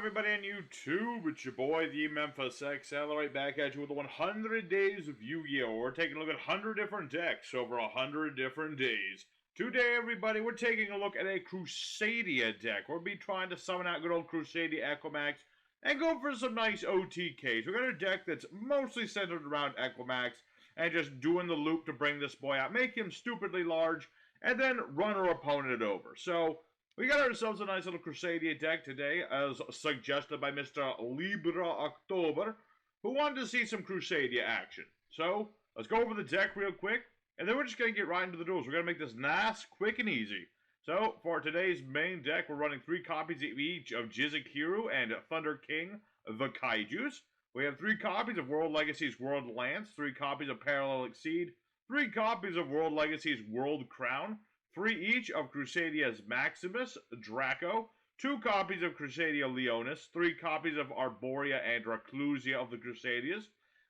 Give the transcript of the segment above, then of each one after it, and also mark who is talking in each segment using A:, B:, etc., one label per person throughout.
A: everybody on YouTube? It's your boy, the Memphis XL, right back at you with the 100 Days of Yu-Gi-Oh! We're taking a look at 100 different decks over 100 different days. Today, everybody, we're taking a look at a Crusadia deck. We'll be trying to summon out good old Crusadia Equimax and go for some nice OTKs. We've got a deck that's mostly centered around Equimax and just doing the loop to bring this boy out, make him stupidly large, and then run our opponent over. So, we got ourselves a nice little Crusadia deck today, as suggested by Mr. Libra October, who wanted to see some Crusadia action. So, let's go over the deck real quick, and then we're just going to get right into the duels. We're going to make this nice, quick, and easy. So, for today's main deck, we're running 3 copies of each of Jizukiru and Thunder King, the Kaijus. We have 3 copies of World Legacy's World Lance, 3 copies of Parallel Exceed, 3 copies of World Legacy's World Crown, 3 each of Crusadia's Maximus, Draco, 2 copies of Crusadia Leonis, 3 copies of Arborea and Reclusia of the Crusadias.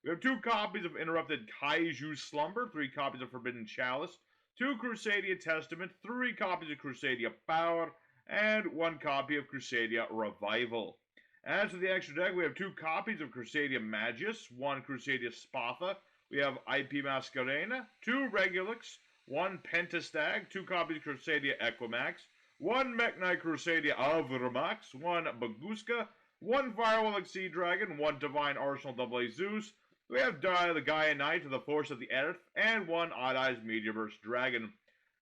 A: We have 2 copies of Interrupted Kaiju Slumber, 3 copies of Forbidden Chalice, 2 Crusadia Testament, 3 copies of Crusadia Power, and 1 copy of Crusadia Revival. As for the extra deck, we have 2 copies of Crusadia Magus, 1 Crusadia Spatha, we have IP Mascarena, 2 Regulix, 1 Pentastag, 2 copies of Crusadia Equimax, 1 Mekk-Knight Crusadia Avramax, 1 Baguska, 1 Firewall Exceed Dragon, 1 Divine Arsenal AA Zeus. We have the Gaia Knight to the Force of the Earth, and 1 Odd Eyes Meteorverse Dragon.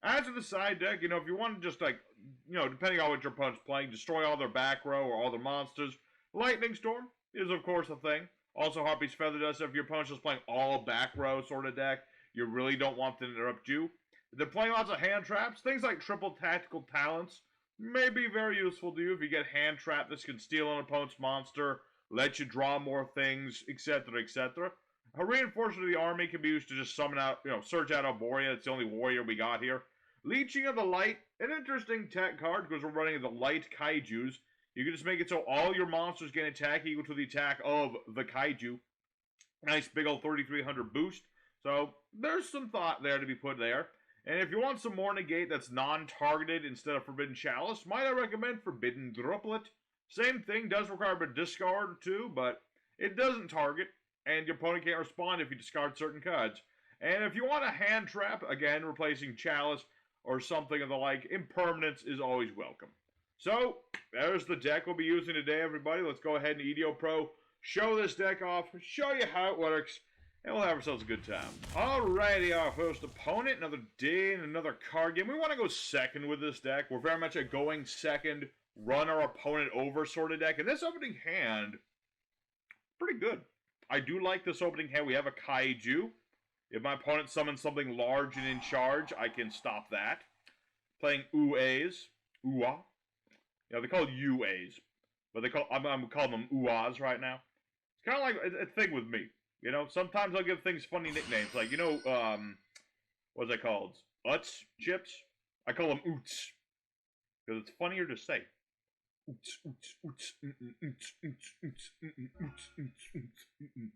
A: As for the side deck, if you want to just, depending on what your opponent's playing, destroy all their back row or all their monsters, Lightning Storm is, of course, a thing. Also, Harpy's Feather Dust, if your opponent's just playing all back row sort of deck, you really don't want them to interrupt you. If they're playing lots of hand traps, things like triple tactical talents may be very useful to you. If you get hand trap, this can steal an opponent's monster, let you draw more things, etc., etc. A reinforcement of the army can be used to just summon out, search out Arborea. It's the only warrior we got here. Leeching of the Light, an interesting tech card because we're running the Light Kaijus. You can just make it so all your monsters get an attack equal to the attack of the Kaiju. Nice big old 3,300 boost. So, there's some thought there to be put there. And if you want some more negate that's non-targeted instead of Forbidden Chalice, might I recommend Forbidden Droplet? Same thing, does require a discard too, but it doesn't target, and your opponent can't respond if you discard certain cards. And if you want a hand trap, again, replacing Chalice or something of the like, Impermanence is always welcome. So, there's the deck we'll be using today, everybody. Let's go ahead and Yugioh Pro, show this deck off, show you how it works, and we'll have ourselves a good time. Alrighty, our first opponent, another day and another card game. We want to go second with this deck. We're very much a going second, run our opponent over sort of deck. And this opening hand, pretty good. I do like this opening hand. We have a Kaiju. If my opponent summons something large and in charge, I can stop that. Playing Uas. Ua. They're called Uas. But I'm calling them Uas right now. It's kind of like a thing with me. Sometimes I'll give things funny nicknames, like, what's that called? Uts chips? I call them Oots, because it's funnier to say. Oots, Oots, Oots, Oots, Oots, Oots, Oots,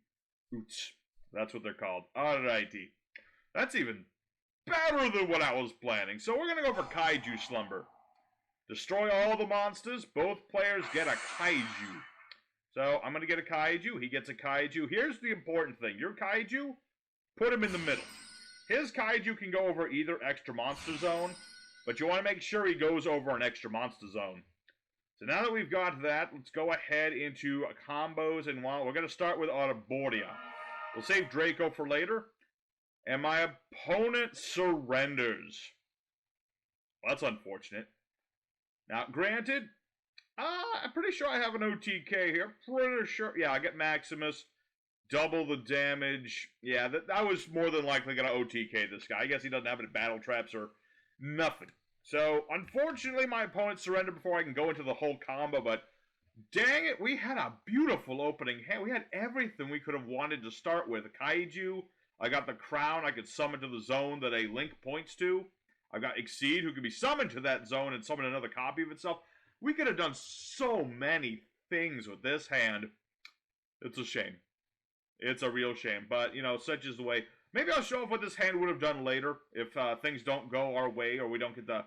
A: Oots. That's what they're called. Alrighty. That's even better than what I was planning. So we're going to go for Kaiju Slumber. Destroy all the monsters. Both players get a Kaiju. So, I'm going to get a Kaiju, he gets a Kaiju. Here's the important thing. Your Kaiju, put him in the middle. His Kaiju can go over either extra monster zone, but you want to make sure he goes over an extra monster zone. So now that we've got that, let's go ahead into combos, and we're going to start with Arborea. We'll save Draco for later. And my opponent surrenders. Well, that's unfortunate. Now, granted, I'm pretty sure I have an OTK here. Pretty sure. Yeah, I get Maximus. Double the damage. Yeah, that was more than likely going to OTK this guy. I guess he doesn't have any battle traps or nothing. So, unfortunately, my opponent surrendered before I can go into the whole combo, but dang it, we had a beautiful opening hand. We had everything we could have wanted to start with. A Kaiju. I got the Crown I could summon to the zone that a link points to. I've got Exceed, who can be summoned to that zone and summon another copy of itself. We could have done so many things with this hand. It's a shame. It's a real shame. But, such is the way. Maybe I'll show off what this hand would have done later if things don't go our way or we don't get to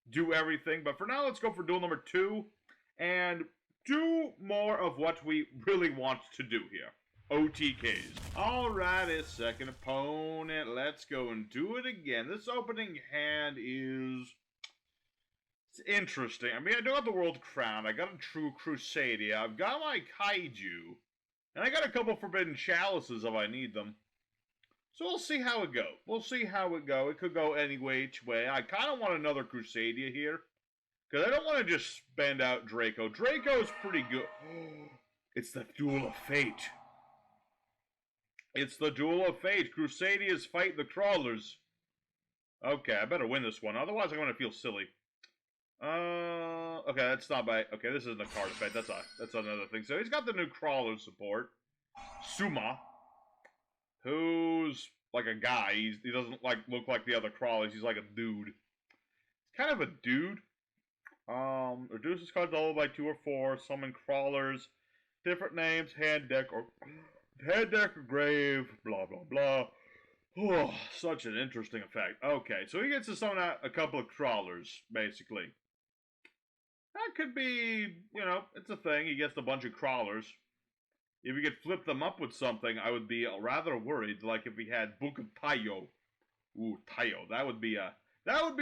A: do everything. But for now, let's go for duel number 2. And do more of what we really want to do here. OTKs. Alright, his second opponent. Let's go and do it again. This opening hand is... It's interesting. I mean, I do have the World Crown. I got a true Crusadia. I've got my Kaiju. And I got a couple Forbidden Chalices if I need them. So we'll see how it goes. We'll see how it goes. It could go any which way. I kind of want another Crusadia here. Because I don't want to just spend out Draco. Draco's pretty good. It's the Duel of Fate. It's the Duel of Fate. Crusadias fight the Krawlers. Okay, I better win this one. Otherwise, I'm going to feel silly. Okay, that's not by... Okay, this isn't a card effect. That's another thing. So he's got the new Crawler support. Suma. Who's like a guy. He doesn't look like the other Crawlers. He's like a dude. He's kind of a dude. Reduces cards all by 2 or 4. Summon Crawlers. Different names. Hand, deck, or grave. Blah, blah, blah. Oh, such an interesting effect. Okay, so he gets to summon out a couple of Crawlers, basically. That could be, you know, it's a thing. He gets a bunch of Crawlers. If you could flip them up with something, I would be rather worried, like if he had Book of Taiyo. Ooh, Taiyo. That would be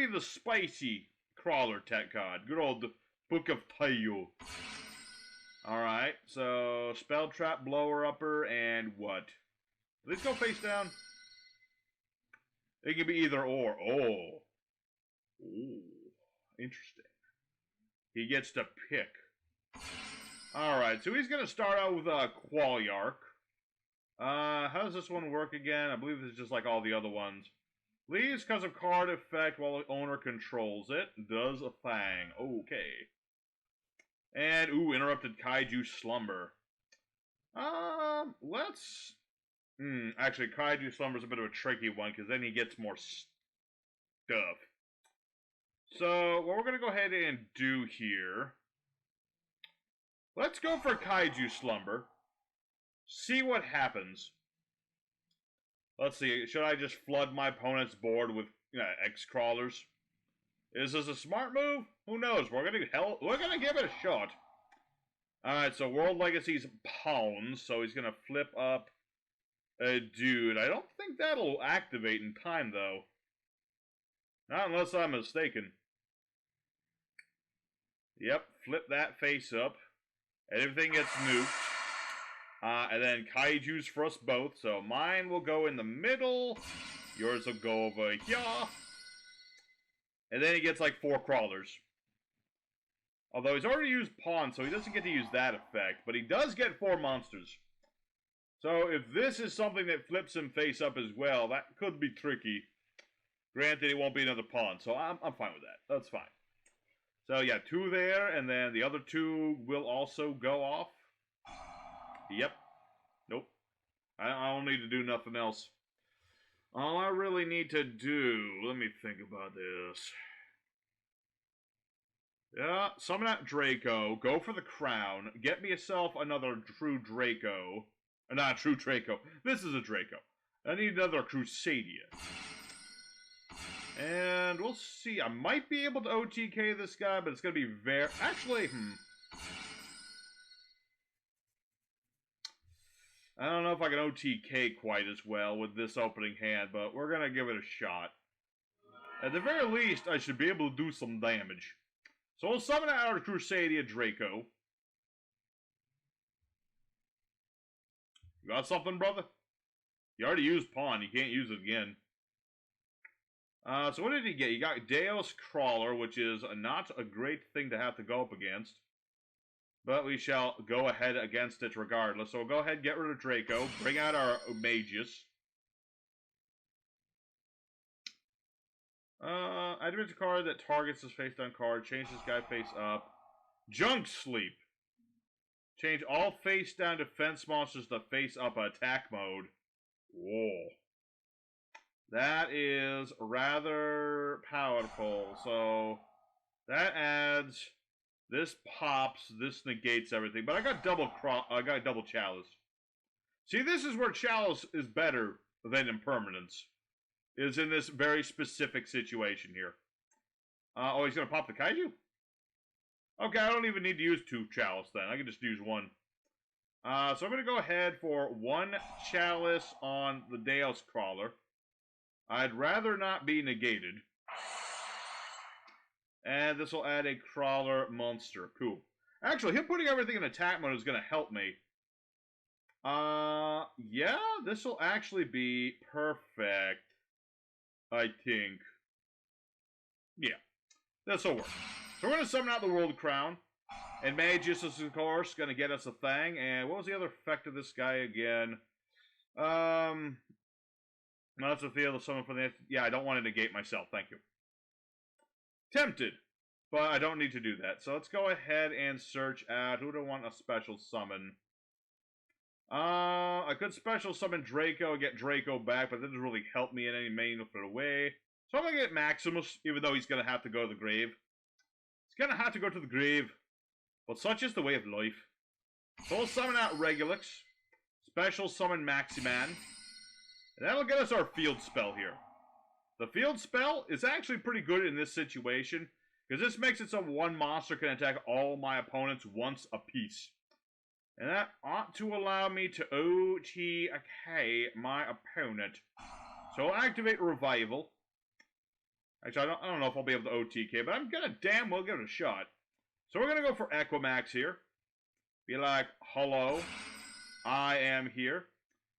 A: the spicy Crawler tech card. Good old Book of Taiyo. Alright, so Spell Trap, Blower Upper, and what? Let's go face down. It can be either or. Oh. Ooh. Interesting. He gets to pick. Alright, so he's going to start out with Qualyark. How does this one work again? I believe it's just like all the other ones. Leaves because of card effect while the owner controls it. Does a thing. Okay. And, ooh, Interrupted Kaiju Slumber. Let's... actually, Kaiju Slumber's a bit of a tricky one, because then he gets more stuff. So, what we're going to go ahead and do here... Let's go for Kaiju Slumber. See what happens. Let's see, should I just flood my opponent's board with X-Crawlers? Is this a smart move? Who knows? We're gonna give it a shot. Alright, so World Legacy's Pounds, so he's gonna flip up a dude. I don't think that'll activate in time, though. Not unless I'm mistaken. Yep, flip that face up. And everything gets nuked. And then Kaiju's for us both. So mine will go in the middle. Yours will go over here. And then he gets like 4 Crawlers. Although he's already used Pawn, so he doesn't get to use that effect. But he does get 4 monsters. So if this is something that flips him face up as well, that could be tricky. Granted, it won't be another Pawn, so I'm fine with that. That's fine. So yeah, 2 there, and then the other 2 will also go off. Yep. Nope. I don't need to do nothing else. All I really need to do... Let me think about this. Yeah, summon out Draco. Go for the crown. Get me yourself another true Draco. Not a true Draco. This is a Draco. I need another Crusadia. And we'll see. I might be able to OTK this guy, but it's going to be very... Actually, I don't know if I can OTK quite as well with this opening hand, but we're going to give it a shot. At the very least, I should be able to do some damage. So we'll summon out our Crusadia Draco. You got something, brother? You already used Pawn. You can't use it again. So what did he get? He got Deus Crawler, which is not a great thing to have to go up against. But we shall go ahead against it regardless. So we'll go ahead and get rid of Draco. Bring out our Magus. Adamancipator card that targets this face down card. Change this guy face up. Junk Sleep. Change all face down defense monsters to face up attack mode. Whoa. That is rather powerful. So that adds, this pops, this negates everything. But I got double Chalice. See, this is where Chalice is better than Impermanence. Is in this very specific situation here. Oh, he's gonna pop the Kaiju? Okay, I don't even need to use 2 chalice then. I can just use 1. So I'm going to go ahead for 1 chalice on the Deus Crawler. I'd rather not be negated. And this will add a Krawler monster. Cool. Actually, him putting everything in attack mode is going to help me. Yeah, this will actually be perfect. I think. Yeah, this will work. So we're going to summon out the World Crown. And Magus is, of course, going to get us a thing. And what was the other effect of this guy again? That's a field of summon from the... Yeah, I don't want to negate myself. Thank you. Tempted. But I don't need to do that. So let's go ahead and search out... Who do I want a special summon? I could special summon Draco and get Draco back, but that doesn't really help me in any meaningful way. So I'm going to get Maximus, even though he's going to have to go to the grave. He's going to have to go to the grave. But such is the way of life. So we'll summon out Regulix. Special summon Maximan. And that'll get us our field spell here. The field spell is actually pretty good in this situation, because this makes it so one monster can attack all my opponents once apiece. And that ought to allow me to OTK my opponent. So I'll activate Revival. Actually, I don't know if I'll be able to OTK, but I'm gonna damn well give it a shot. So we're gonna go for Equimax here. Be like, hello, I am here.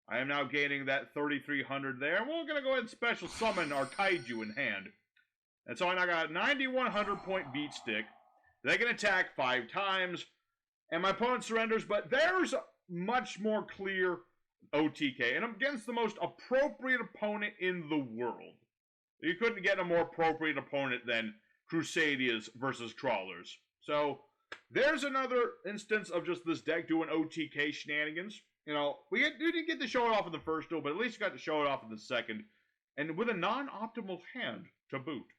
A: I am now gaining that 3,300 there. And we're gonna go ahead and special summon our Kaiju in hand. And so I now got a 9,100 point beat stick. They can attack 5 times. And my opponent surrenders, but there's a much more clear OTK. And I'm against the most appropriate opponent in the world. You couldn't get a more appropriate opponent than Crusadias versus Krawlers. So, there's another instance of just this deck doing OTK shenanigans. You know, we didn't get to show it off in the first duel, but at least got to show it off in the second. And with a non-optimal hand to boot.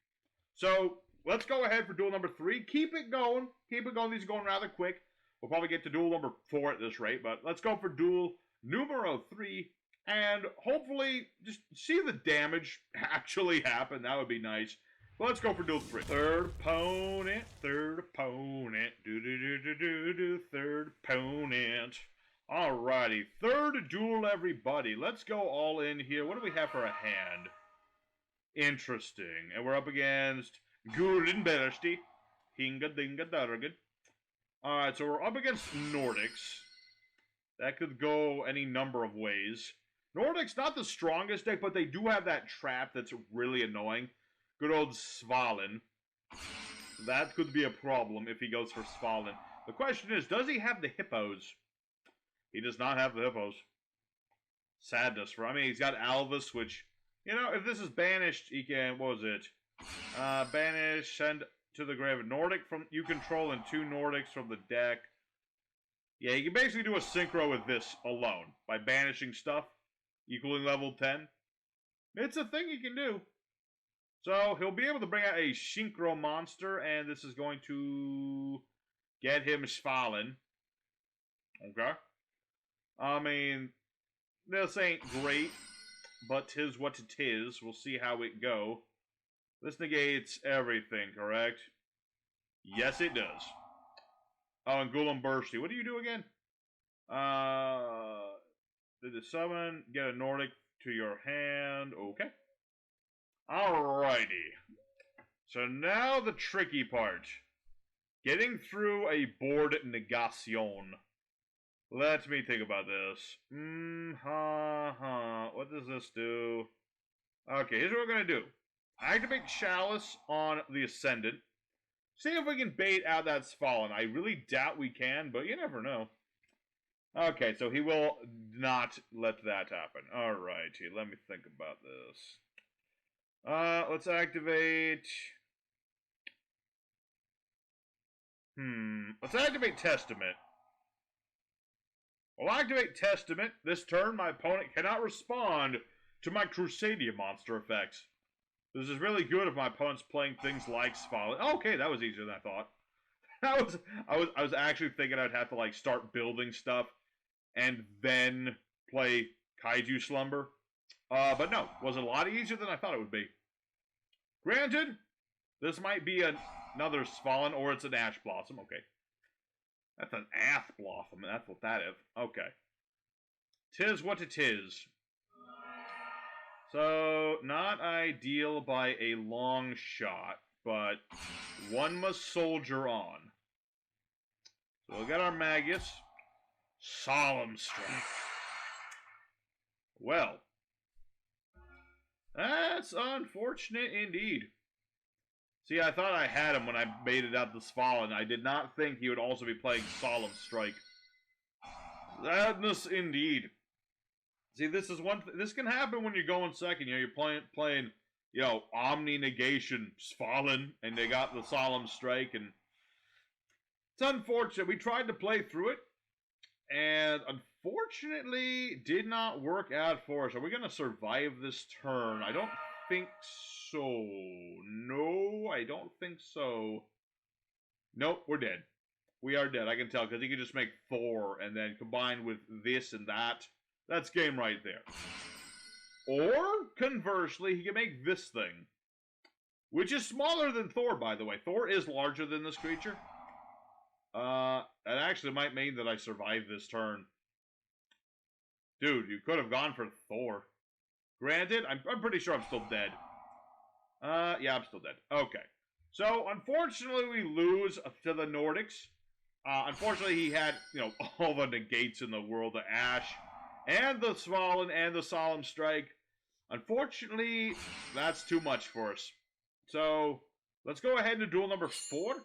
A: So, let's go ahead for duel number 3. Keep it going. Keep it going. These are going rather quick. We'll probably get to duel number 4 at this rate, but let's go for duel numero 3, and hopefully just see the damage actually happen. That would be nice. But let's go for duel 3. Third opponent, third opponent. Alrighty, third duel, everybody. Let's go all in here. What do we have for a hand? Interesting. And we're up against Guldenbersti. Hinga dinga dargad. Alright, so we're up against Nordics. That could go any number of ways. Nordics, not the strongest deck, but they do have that trap that's really annoying. Good old Svalin. That could be a problem if he goes for Svalin. The question is, does he have the hippos? He does not have the hippos. Sadness for... I mean, he's got Alvis, which... You know, if this is banished, he can... What was it? Banish, send... to the grave. Nordic from you control and 2 Nordics from the deck. Yeah, you can basically do a synchro with this alone by banishing stuff, equaling level 10. It's a thing you can do. So he'll be able to bring out a synchro monster, and this is going to get him Svalin. Okay. I mean, this ain't great, but 'tis what it is. We'll see how it go. This negates everything, correct? Yes, it does. Oh, and Guldenbersti. What do you do again? Did the summon, get a Nordic to your hand. Okay. Alrighty. So now the tricky part. Getting through a board negation. Let me think about this. What does this do? Okay, here's what we're going to do. Activate Chalice on the Ascendant. See if we can bait out that Svalin. I really doubt we can, but you never know. Okay, so he will not let that happen. Alrighty, let me think about this. Let's activate... Let's activate Testament. We'll activate Testament. This turn, my opponent cannot respond to my Crusadia monster effects. This is really good if my opponent's playing things like Svalin. Okay, that was easier than I thought. I was actually thinking I'd have to like start building stuff and then play Kaiju Slumber. But no, it was a lot easier than I thought it would be. Granted, this might be a another Svalin, or it's an Ash Blossom. Okay. That's an Ath Blossom. That's what that is. Okay. Tis what it is. So, not ideal by a long shot, but one must soldier on. So we'll get our Magus. Solemn Strike. Well, that's unfortunate indeed. See, I thought I had him when I baited out the Svalin. I did not think he would also be playing Solemn Strike. Sadness indeed. See, this is this can happen when you're going second. You know, you're playing, you know, Omni Negation Svalin, and they got the Solemn Strike, and it's unfortunate. We tried to play through it, and unfortunately did not work out for us. Are we going to survive this turn? I don't think so. No, I don't think so. Nope, we're dead. We are dead, I can tell, because he can just make Thor, and then combined with this and that, that's game right there. Or, conversely, he can make this thing, which is smaller than Thor, by the way. Thor is larger than this creature. That actually might mean that I survive this turn. Dude, you could have gone for Thor. Granted, I'm pretty sure I'm still dead. Yeah, I'm still dead. Okay. So, unfortunately, we lose to the Nordics. Unfortunately, he had, you know, all the negates in the world, the Ash, and the Svalin, and the Solemn Strike. Unfortunately, that's too much for us. So, let's go ahead and duel number 4.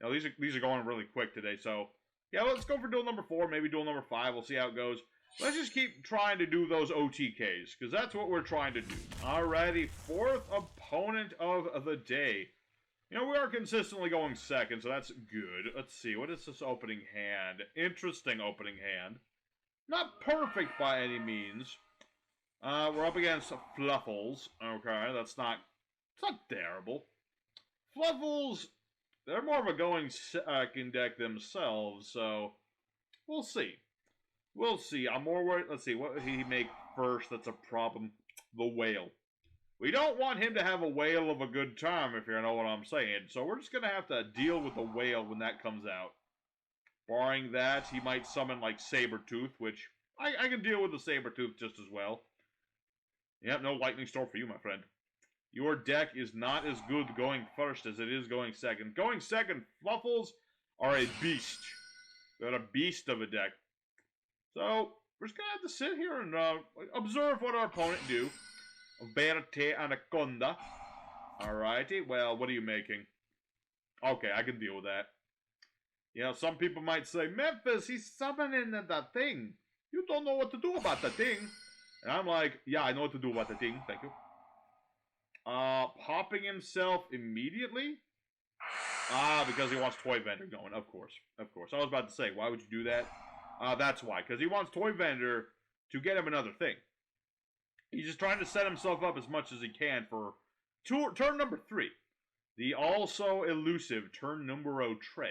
A: Now, these are going really quick today, so, yeah, let's go for duel number 4, maybe duel number 5, we'll see how it goes. Let's just keep trying to do those OTKs, because that's what we're trying to do. Alrighty, 4th opponent of the day. You know, we are consistently going second, so that's good. Let's see, what is this opening hand? Interesting opening hand. Not perfect by any means. We're up against Fluffals. Okay, it's not terrible. Fluffals, they're more of a going second deck themselves, so we'll see. We'll see. I'm more worried. Let's see, what would he make first that's a problem? The Whale. We don't want him to have a whale of a good time, if you know what I'm saying. So we're just going to have to deal with the whale when that comes out. Barring that, he might summon, like, Sabertooth, which I can deal with the Sabertooth just as well. Yep, no Lightning Storm for you, my friend. Your deck is not as good going first as it is going second. Going second, Fluffals are a beast. They're a beast of a deck. So, we're just going to have to sit here and observe what our opponent do. Verte Anaconda. Alrighty, well, what are you making? Okay, I can deal with that. You know, some people might say, Memphis, he's summoning the thing. You don't know what to do about the thing. And I'm like, yeah, I know what to do about the thing, thank you. Popping himself immediately? Because he wants Toy Vendor going, of course. Of course. I was about to say, why would you do that? That's why, because he wants Toy Vendor to get him another thing. He's just trying to set himself up as much as he can for turn number 3. The also elusive turn numero 3.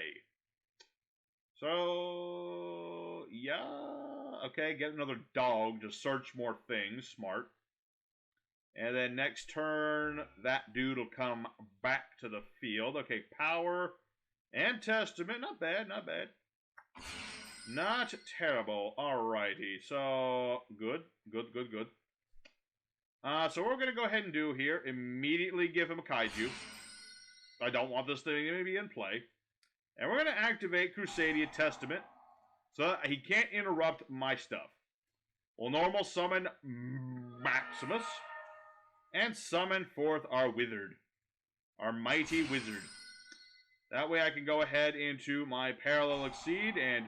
A: So, yeah. Okay, get another dog to search more things. Smart. And then next turn, that dude will come back to the field. Okay, Power and Testament. Not bad, not bad. Not terrible. Alrighty. So, good. Good, good, good. So what we're going to go ahead and do here, immediately give him a Kaiju. I don't want this thing to be in play. And we're going to activate Crusadia Testament so that he can't interrupt my stuff. We'll normal summon Maximus and summon forth our Wizard. Our mighty Wizard. That way I can go ahead into my Parallel Exceed and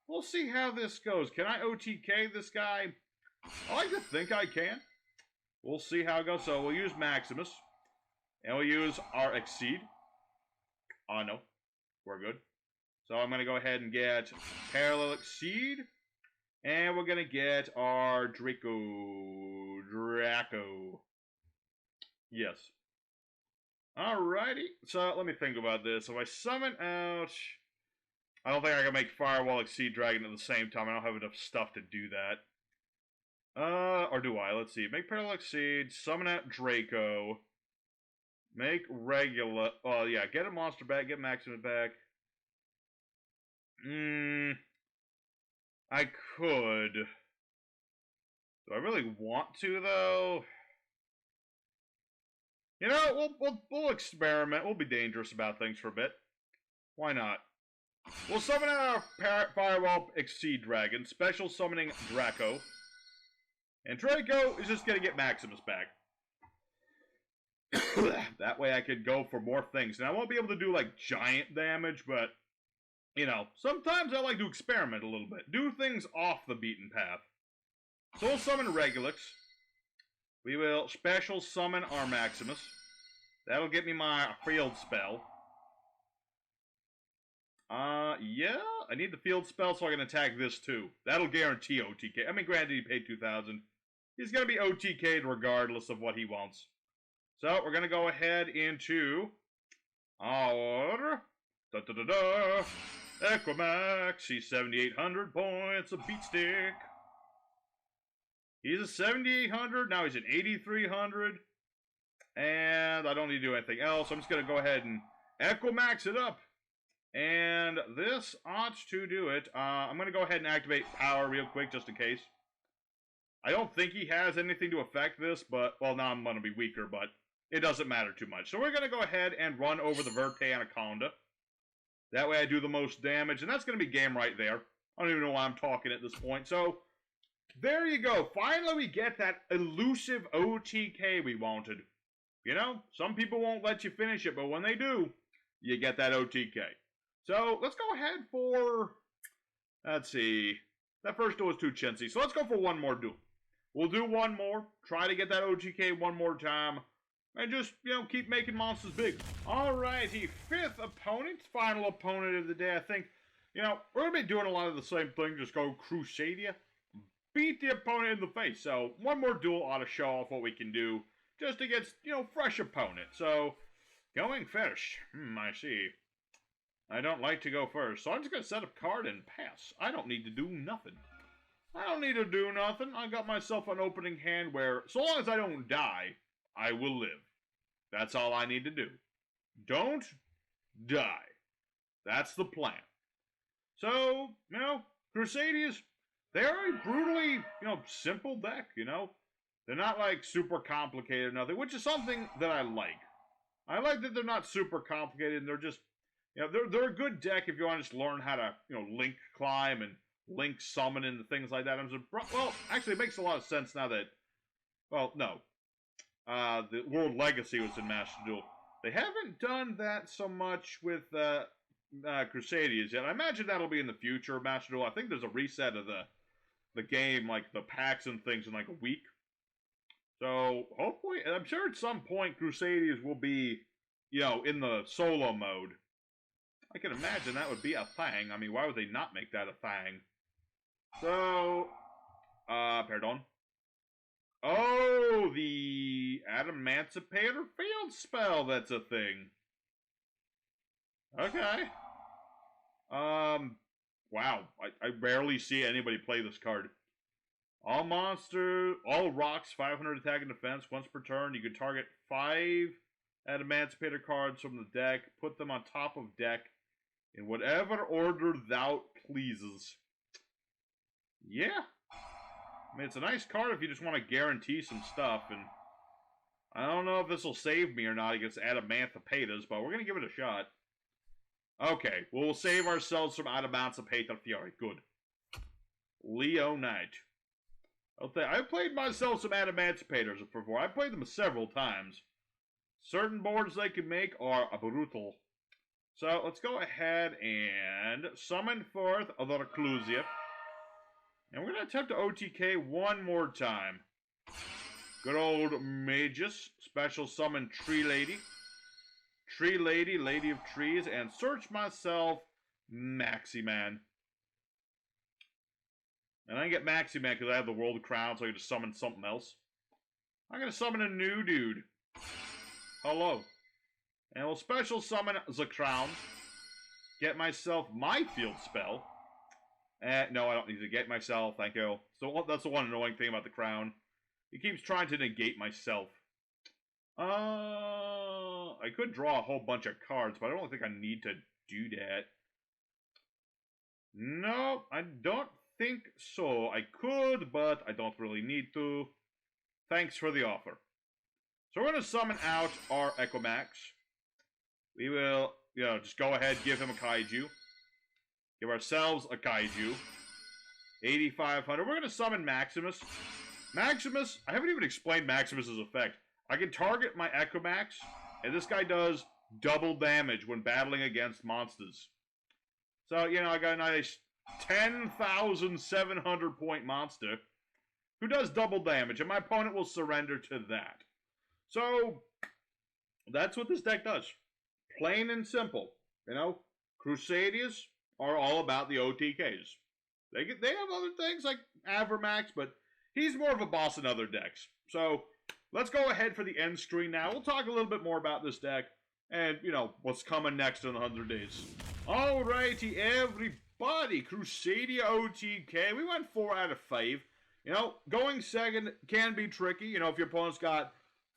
A: we'll see how this goes. Can I OTK this guy? I like to think I can. We'll see how it goes. So we'll use Maximus. And we'll use our Exceed. Oh, no. We're good. So I'm going to go ahead and get Parallel Exceed. And we're going to get our Draco. Yes. Alrighty. So let me think about this. If I summon out... I don't think I can make Firewall Exceed Dragon at the same time. I don't have enough stuff to do that. Or do I? Let's see. Make Parallel Exceed, summon out Draco. Make regular. Oh, yeah. Get a monster back. Get Maximus back. I could. Do I really want to, though? You know, we'll experiment. We'll be dangerous about things for a bit. Why not? We'll summon our Firewall Exceed Dragon, special summoning Draco. And Draco is just gonna get Maximus back. That way I could go for more things. And I won't be able to do, like, giant damage, but, you know, sometimes I like to experiment a little bit. Do things off the beaten path. So we'll summon Regulix. We will special summon our Maximus. That'll get me my field spell. Yeah, I need the field spell so I can attack this too. That'll guarantee OTK. I mean, granted, he paid 2,000. He's gonna be OTK'd regardless of what he wants. So, we're gonna go ahead into our Equimax. He's 7,800 points, a beat stick. He's a 7,800, now he's an 8,300. And I don't need to do anything else. I'm just gonna go ahead and Equimax it up. And this ought to do it. I'm going to go ahead and activate power real quick just in case. I don't think he has anything to affect this, but, well, now I'm going to be weaker, but it doesn't matter too much. So we're going to go ahead and run over the Verte Anaconda. That way I do the most damage, and that's going to be game right there. I don't even know why I'm talking at this point. So, there you go. Finally we get that elusive OTK we wanted. You know, some people won't let you finish it, but when they do, you get that OTK. So, let's go ahead for, let's see, that first duel was too chintzy, so let's go for one more duel. We'll do one more, try to get that OTK one more time, and just, you know, keep making monsters big. Alrighty, fifth opponent, final opponent of the day, I think, you know, we're going to be doing a lot of the same thing, just go Crusadia, beat the opponent in the face, so one more duel ought to show off what we can do, just against, you know, fresh opponent. So, going first, I see. I don't like to go first, so I'm just going to set up card and pass. I don't need to do nothing. I don't need to do nothing. I got myself an opening hand where, so long as I don't die, I will live. That's all I need to do. Don't die. That's the plan. So, you know, Crusadians, they're a brutally, you know, simple deck, you know. They're not, like, super complicated or nothing, which is something that I like. I like that they're not super complicated and they're just, you know, they're a good deck if you want to just learn how to, you know, link climb and link summon and things like that. Well, actually, it makes a lot of sense now that, well, no. The World Legacy was in Master Duel. They haven't done that so much with Crusadians yet. I imagine that'll be in the future of Master Duel. I think there's a reset of the game, like the packs and things in like a week. So, hopefully, I'm sure at some point Crusadians will be, you know, in the solo mode. I can imagine that would be a thing. I mean, why would they not make that a thing? So, pardon. Oh, the Adamancipator field spell, that's a thing. Okay. Wow, I rarely see anybody play this card. All rocks, 500 attack and defense, once per turn. You can target 5 Adamancipator cards from the deck, put them on top of deck, in whatever order thou pleases. Yeah. I mean, it's a nice card if you just want to guarantee some stuff, and I don't know if this will save me or not against Adamancipators, but we're going to give it a shot. Okay, we'll save ourselves from Adamancipator Fury. Good. Leo Knight. I've played myself some Adamancipators before. I've played them several times. Certain boards they can make are brutal. So, let's go ahead and summon forth the Reclusia. And we're going to attempt to OTK one more time. Good old Magus. Special summon Tree Lady. Tree Lady, Lady of Trees. And search myself Maximan. And I can get Maximan because I have the World Crown, so I can just summon something else. I'm going to summon a new dude. Hello. And we'll special summon the Crown. Get myself my field spell. No, I don't need to get myself, thank you. So that's the one annoying thing about the Crown. He keeps trying to negate myself. I could draw a whole bunch of cards, but I don't think I need to do that. No, I don't think so. I could, but I don't really need to. Thanks for the offer. So we're going to summon out our Echomax. We will, just go ahead, give him a Kaiju. Give ourselves a Kaiju. 8,500. We're going to summon Maximus. Maximus, I haven't even explained Maximus's effect. I can target my Echomax, and this guy does double damage when battling against monsters. So, I got a nice 10,700 point monster who does double damage, and my opponent will surrender to that. So, that's what this deck does. Plain and simple. Crusadias are all about the OTKs. They have other things like Avermax, but he's more of a boss in other decks. So, let's go ahead for the end screen now. We'll talk a little bit more about this deck and, what's coming next in 100 days. Alrighty, everybody. Crusadia OTK. We went 4 out of 5. Going second can be tricky. If your opponent's got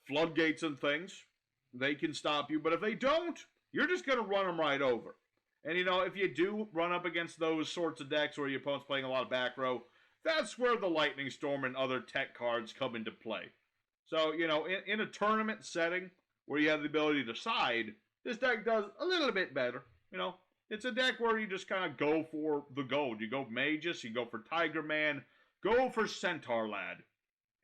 A: floodgates and things, they can stop you. But if they don't, you're just going to run them right over. And, if you do run up against those sorts of decks where your opponent's playing a lot of back row, that's where the Lightning Storm and other tech cards come into play. So, in a tournament setting where you have the ability to side, this deck does a little bit better. It's a deck where you just kind of go for the gold. You go Magus, you go for Tiger Man, go for Centaur Lad,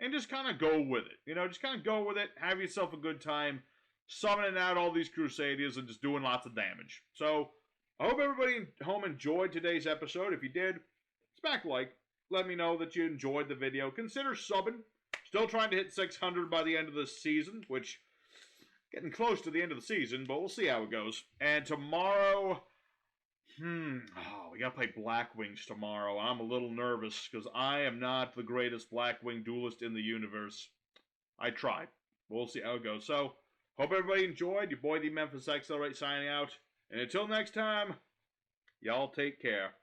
A: and just kind of go with it. Just kind of go with it, have yourself a good time, summoning out all these Crusadias and just doing lots of damage. So, I hope everybody at home enjoyed today's episode. If you did, smack like. Let me know that you enjoyed the video. Consider subbing. Still trying to hit 600 by the end of the season, which, getting close to the end of the season, but we'll see how it goes. And tomorrow, we gotta play Blackwings tomorrow. I'm a little nervous, because I am not the greatest Blackwing duelist in the universe. I tried. We'll see how it goes. So, hope everybody enjoyed. Your boy, the Memphis Accelerate, signing out. And until next time, y'all take care.